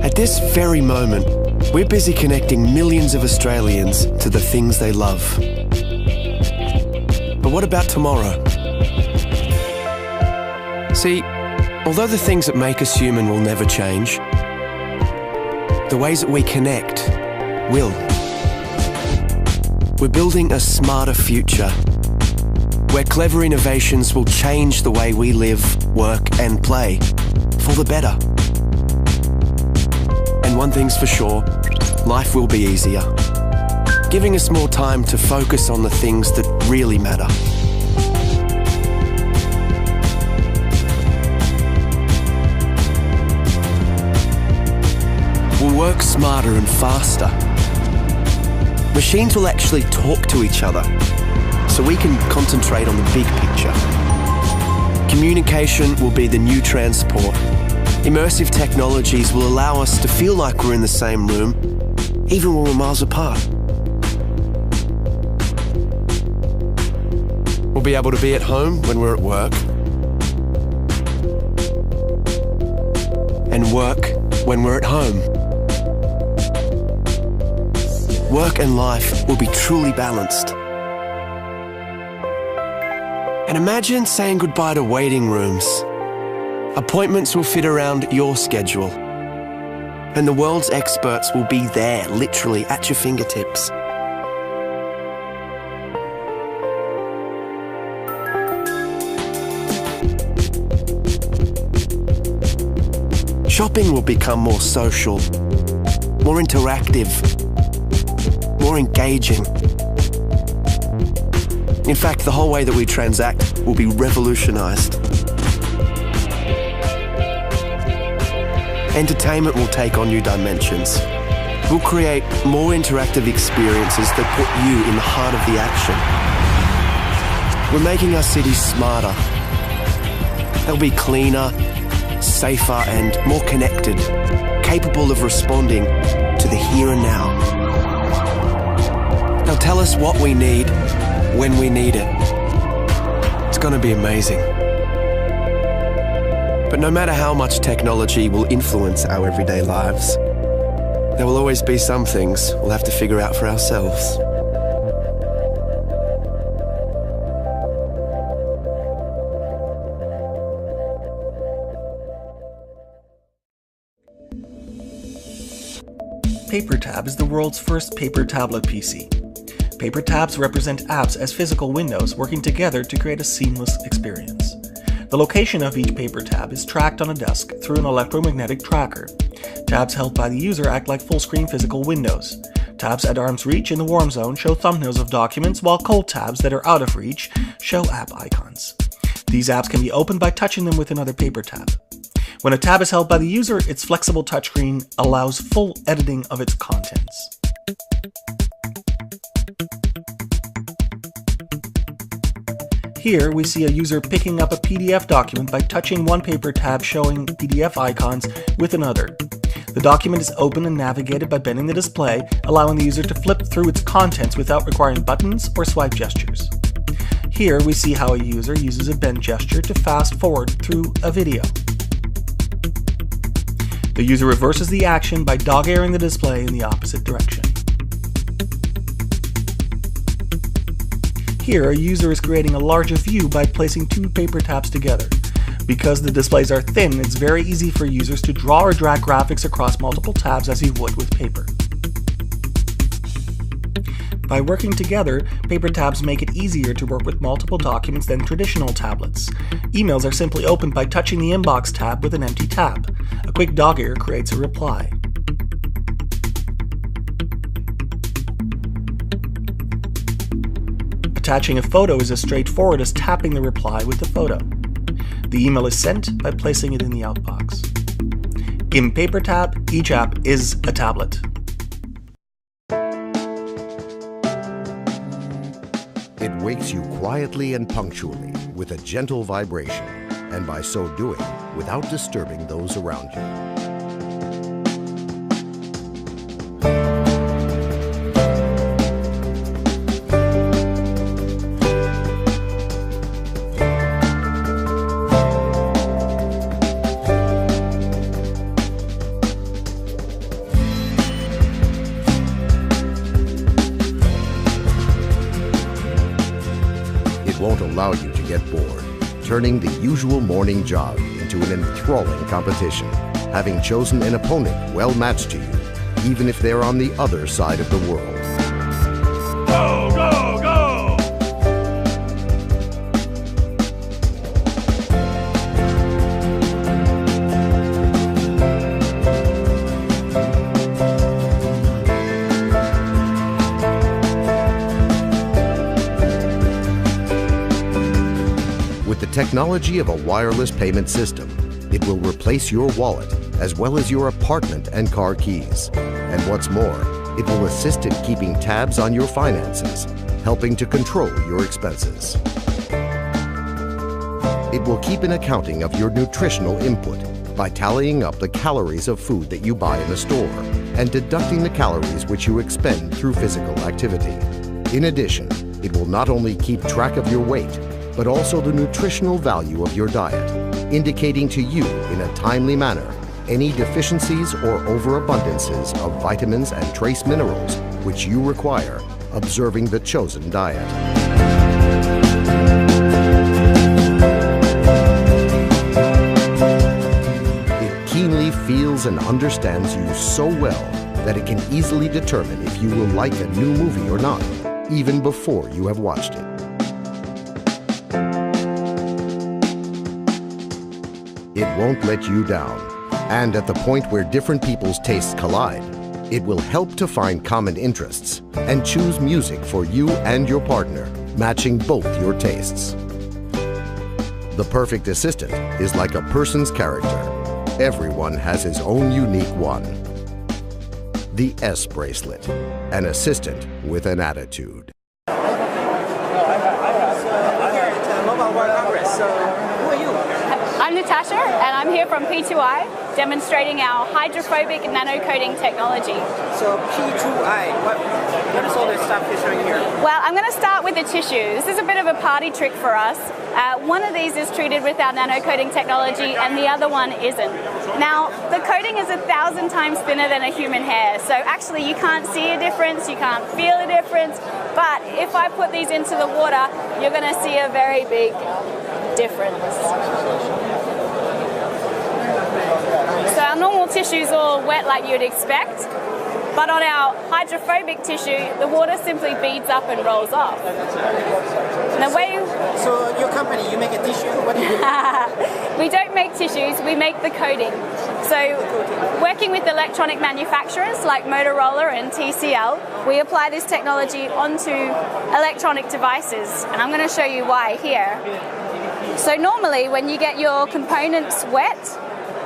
At this very moment, we're busy connecting millions of Australians to the things they love. But what about tomorrow? See, although the things that make us human will never change, the ways that we connect will. We're building a smarter future where clever innovations will change the way we live, work and play for the better. And one thing's for sure, life will be easier, giving us more time to focus on the things that really matter. We'll work smarter and faster. Machines will actually talk to each other, so we can concentrate on the big picture. Communication will be the new transport. Immersive technologies will allow us to feel like we're in the same room, even when we're miles apart. We'll be able to be at home when we're at work, and work when we're at home. Work and life will be truly balanced. And imagine saying goodbye to waiting rooms. Appointments will fit around your schedule. And the world's experts will be there, literally at your fingertips. Shopping will become more social, more interactive, more engaging. In fact, the whole way that we transact will be revolutionized. Entertainment will take on new dimensions. We'll create more interactive experiences that put you in the heart of the action. We're making our cities smarter. They'll be cleaner, safer and more connected, capable of responding to the here and now. They'll tell us what we need, when we need it. It's going to be amazing. But no matter how much technology will influence our everyday lives, there will always be some things we'll have to figure out for ourselves. PaperTab is the world's first paper tablet PC. Paper tabs represent apps as physical windows working together to create a seamless experience. The location of each paper tab is tracked on a desk through an electromagnetic tracker. Tabs held by the user act like full-screen physical windows. Tabs at arm's reach in the warm zone show thumbnails of documents, while cold tabs that are out of reach show app icons. These apps can be opened by touching them with another paper tab. When a tab is held by the user, its flexible touchscreen allows full editing of its contents. Here we see a user picking up a PDF document by touching one paper tab showing PDF icons with another. The document is open and navigated by bending the display, allowing the user to flip through its contents without requiring buttons or swipe gestures. Here we see how a user uses a bend gesture to fast forward through a video. The user reverses the action by dog-earing the display in the opposite direction. Here, a user is creating a larger view by placing two paper tabs together. Because the displays are thin, it's very easy for users to draw or drag graphics across multiple tabs as you would with paper. By working together, paper tabs make it easier to work with multiple documents than traditional tablets. Emails are simply opened by touching the inbox tab with an empty tab. A quick dog-ear creates a reply. Attaching a photo is as straightforward as tapping the reply with the photo. The email is sent by placing it in the outbox. In PaperTab, each app is a tablet. It wakes you quietly and punctually with a gentle vibration, and by so doing, without disturbing those around you. won't allow you to get bored, turning the usual morning jog into an enthralling competition, having chosen an opponent well matched to you, even if they're on the other side of the world. Go, go, go! With the technology of a wireless payment system, it will replace your wallet as well as your apartment and car keys. And what's more, it will assist in keeping tabs on your finances, helping to control your expenses. It will keep an accounting of your nutritional input by tallying up the calories of food that you buy in a store and deducting the calories which you expend through physical activity. In addition, it will not only keep track of your weight, but also the nutritional value of your diet, indicating to you in a timely manner any deficiencies or overabundances of vitamins and trace minerals which you require, observing the chosen diet. It keenly feels and understands you so well that it can easily determine if you will like a new movie or not, even before you have watched it. It won't let you down. And at the point where different people's tastes collide, it will help to find common interests and choose music for you and your partner, matching both your tastes. The perfect assistant is like a person's character. Everyone has his own unique one. The S Bracelet, an assistant with an attitude. I'm Natasha, and I'm here from P2i, demonstrating our hydrophobic nano-coating technology. So P2i, what is all this stuff you're showing here? Well, I'm going to start with the tissue. This is a bit of a party trick for us. One of these is treated with our nano-coating technology, and the other one isn't. Now, the coating is 1,000 times thinner than a human hair, so actually you can't see a difference, you can't feel a difference, but if I put these into the water, you're going to see a very big difference. So our normal tissue is all wet like you'd expect, but on our hydrophobic tissue, the water simply beads up and rolls off. And the way So your company, you make a tissue? What do you do? we don't make tissues, we make the coating. So working with electronic manufacturers like Motorola and TCL, we apply this technology onto electronic devices, and I'm going to show you why here. So normally when you get your components wet,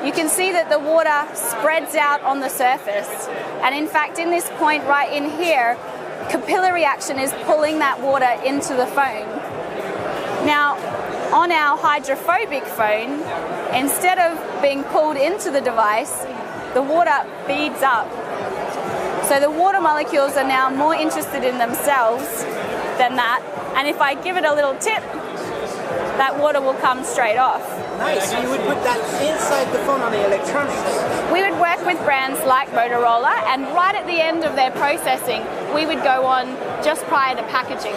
you can see that the water spreads out on the surface. And in fact, in this point right in here, capillary action is pulling that water into the phone. Now, on our hydrophobic phone, instead of being pulled into the device, the water beads up. So the water molecules are now more interested in themselves than that. And if I give it a little tip, that water will come straight off. Nice, so you would put that inside the phone on the electronics? We would work with brands like Motorola, and right at the end of their processing, we would go on just prior to packaging.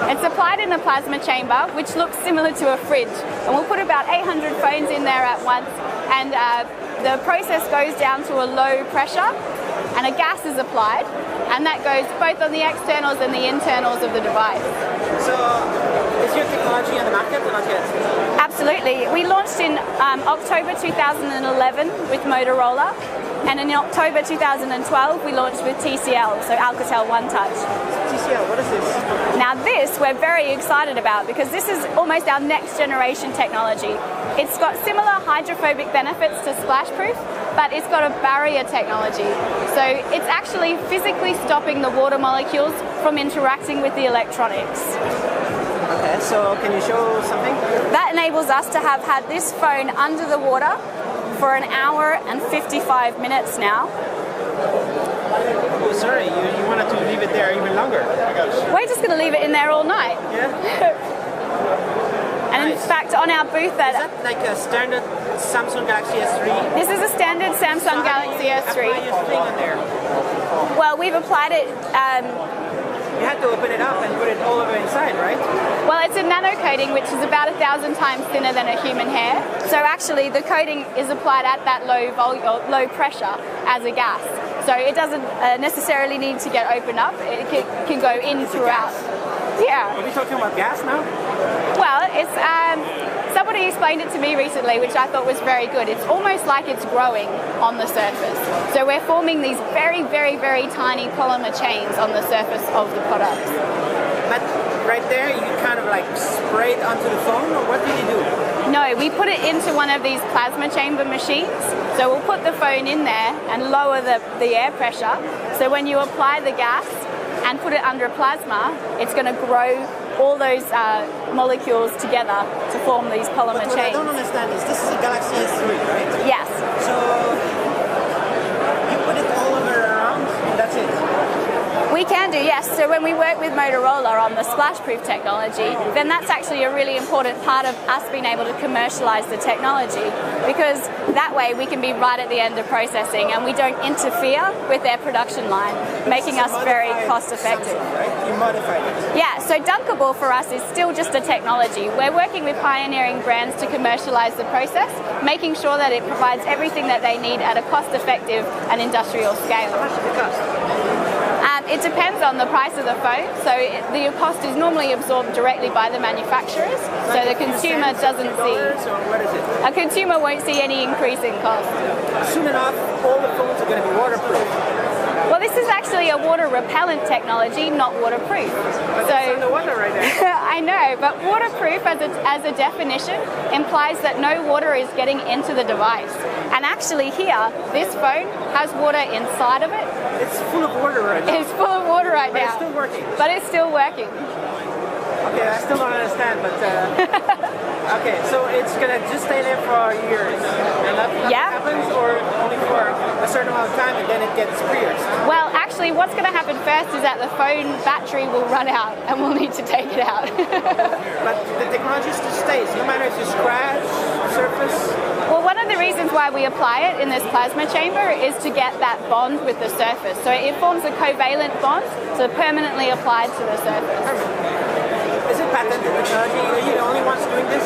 It's applied in a plasma chamber, which looks similar to a fridge. And we'll put about 800 phones in there at once, and the process goes down to a low pressure, and a gas is applied, and that goes both on the externals and the internals of the device. So, is your technology on the market or not yet? Absolutely. We launched in October 2011 with Motorola, and in October 2012 we launched with TCL, so Alcatel One Touch. TCL, what is this? Now this we're very excited about because this is almost our next generation technology. It's got similar hydrophobic benefits to Splashproof, but it's got a barrier technology. So it's actually physically stopping the water molecules from interacting with the electronics. Okay, so can you show something? That enables us to have had this phone under the water for 1 hour and 55 minutes now. Oh, sorry, you wanted to leave it there even longer. We're just going to leave it in there all night. Yeah? And in fact, on our booth Is that like a standard Samsung Galaxy S3? This is a standard Samsung Galaxy S3. Apply your thing in there. Well, we've applied it. You had to open it up and put it all over inside, right? Well, it's a nano coating, which is about 1,000 times thinner than a human hair. So actually, the coating is applied at that low pressure as a gas. So it doesn't necessarily need to get opened up. It can go in throughout. Yeah. Are we talking about gas now? Well, it's somebody explained it to me recently, which I thought was very good. It's almost like it's growing on the surface. So we're forming these very, very, very tiny polymer chains on the surface of the products. But right there, you kind of like spray it onto the phone, or what do you do? No, we put it into one of these plasma chamber machines. So we'll put the phone in there and lower the air pressure. So when you apply the gas and put it under a plasma, it's going to grow all those molecules together to form these polymer chains. What I don't understand is this is a Galaxy S3, right? Yes. So you put it all over around, and that's it? We can do, yes. So when we work with Motorola on the splash-proof technology, then that's actually a really important part of us being able to commercialize the technology, because that way we can be right at the end of processing and we don't interfere with their production line, making us very cost-effective. Right? You modified it. Yeah, so Dunkable for us is still just a technology. We're working with pioneering brands to commercialize the process, making sure that it provides everything that they need at a cost-effective and industrial scale. How much does it cost? It depends on the price of the phone. So the cost is normally absorbed directly by the manufacturers, so the consumer doesn't see. Or what is it? A consumer won't see any increase in cost. Soon enough, all the phones are going to be waterproof. Well, this is actually a water repellent technology, not waterproof. But it's underwater right now. I know, but waterproof as a definition implies that no water is getting into the device. And actually here, this phone has water inside of it. It's full of water right now. It's full of water right now. But it's still working. But it's still working. Okay, I still don't understand, but okay, so it's gonna just stay there for years, and nothing happens, or only for a certain amount of time, and then it gets pierced? Well, actually, what's going to happen first is that the phone battery will run out, and we'll need to take it out. But the technology still stays, no matter if you scratch surface. Well, one of the reasons why we apply it in this plasma chamber is to get that bond with the surface. So it forms a covalent bond, so permanently applied to the surface. Is it patented technology? Are you the only ones doing this?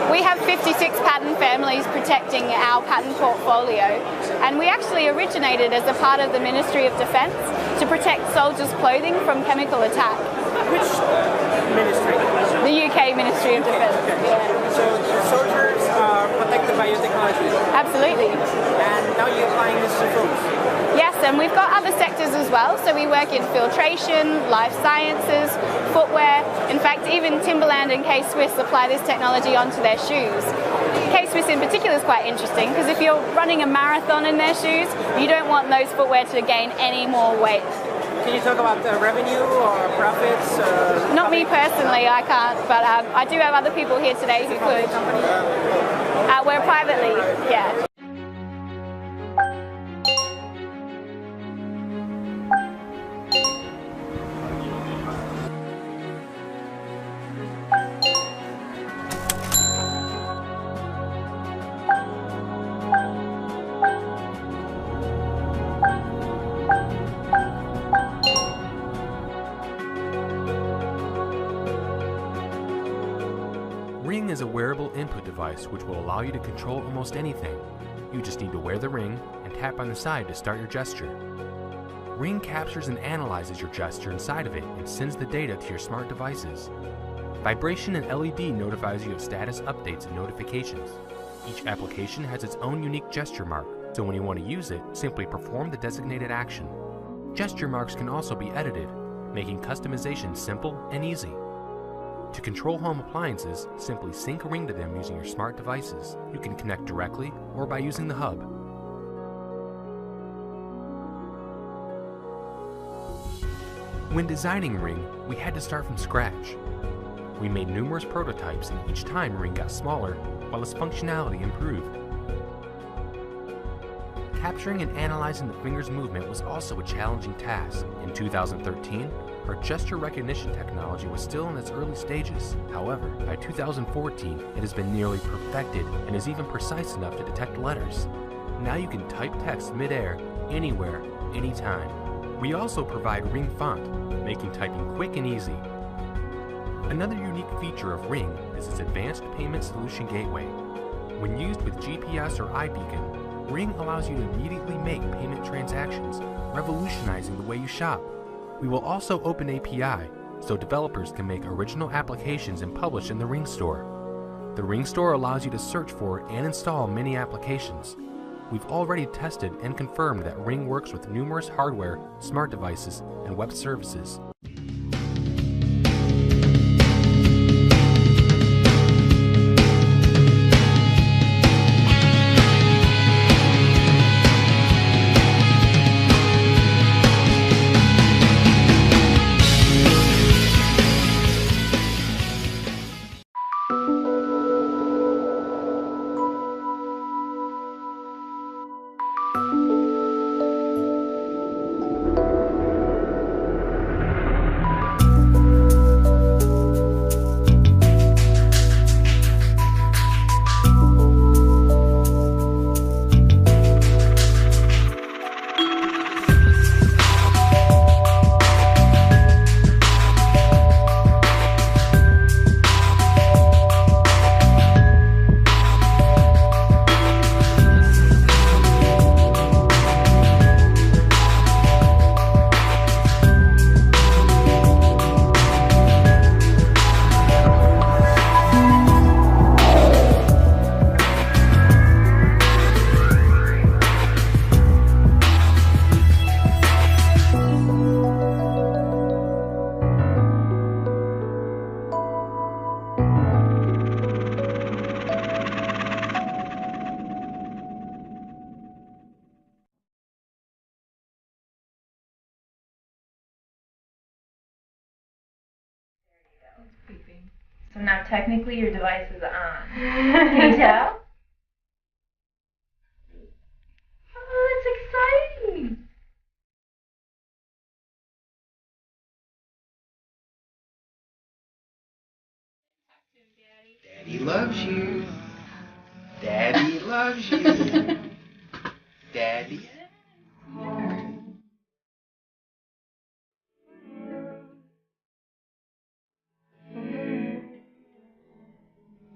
We have 56 patent families protecting our patent portfolio, and we actually originated as a part of the Ministry of Defence to protect soldiers' clothing from chemical attack. Which ministry? The UK Ministry of Defence. Okay. Yeah. So the soldiers are protected by your technology? Absolutely. And now you're applying this to phones? Yes, and we've got other sectors as well. So we work in filtration, life sciences, footwear. In fact, even Timberland and K-Swiss apply this technology onto their shoes. K-Swiss in particular is quite interesting because if you're running a marathon in their shoes, you don't want those footwear to gain any more weight. Can you talk about revenue or profits? Not me personally, I can't, but I do have other people here today who could. We're privately, yeah. Ring is a wearable input device which will allow you to control almost anything. You just need to wear the ring and tap on the side to start your gesture. Ring captures and analyzes your gesture inside of it and sends the data to your smart devices. Vibration and LED notifies you of status updates and notifications. Each application has its own unique gesture mark, so when you want to use it, simply perform the designated action. Gesture marks can also be edited, making customization simple and easy. To control home appliances, simply sync a ring to them using your smart devices. You can connect directly or by using the hub. When designing Ring, we had to start from scratch. We made numerous prototypes, and each time Ring got smaller, while its functionality improved. Capturing and analyzing the finger's movement was also a challenging task. In 2013, our gesture recognition technology was still in its early stages. However, by 2014, it has been nearly perfected and is even precise enough to detect letters. Now you can type text mid-air, anywhere, anytime. We also provide Ring Font, making typing quick and easy. Another unique feature of Ring is its advanced payment solution gateway. When used with GPS or iBeacon, Ring allows you to immediately make payment transactions, revolutionizing the way you shop. We will also open API, so developers can make original applications and publish in the Ring Store. The Ring Store allows you to search for and install many applications. We've already tested and confirmed that Ring works with numerous hardware, smart devices, and web services. So now technically your device is on. Can you tell? Oh, that's exciting! Daddy loves you. Daddy loves you. Daddy.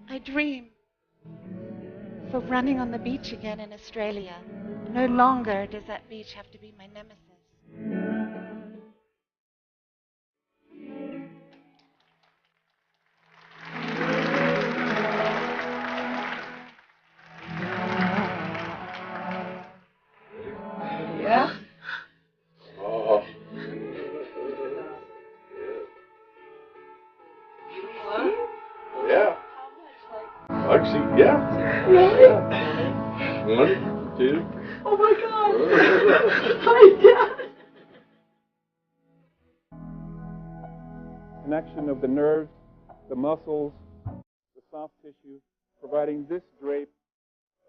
I dream of running on the beach again in Australia. No longer does that beach have to be my nemesis. Yeah? Oh. Yeah. Actually, yeah. Really? 1, 2. Oh my God! Hi, Dad! Connection of the nerves, the muscles, the soft tissue, providing this drape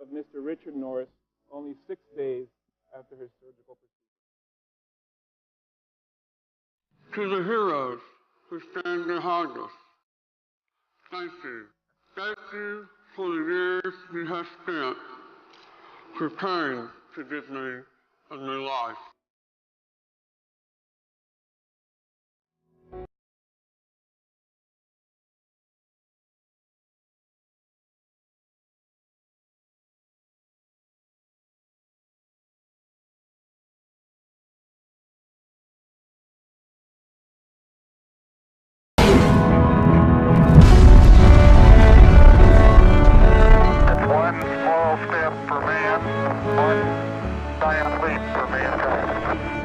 of Mr. Richard Norris only 6 days after his surgical procedure. To the heroes who stand behind us, thank you. Thank you for the years you have spent preparing to give me a new life. One small step for man, one giant leap for mankind.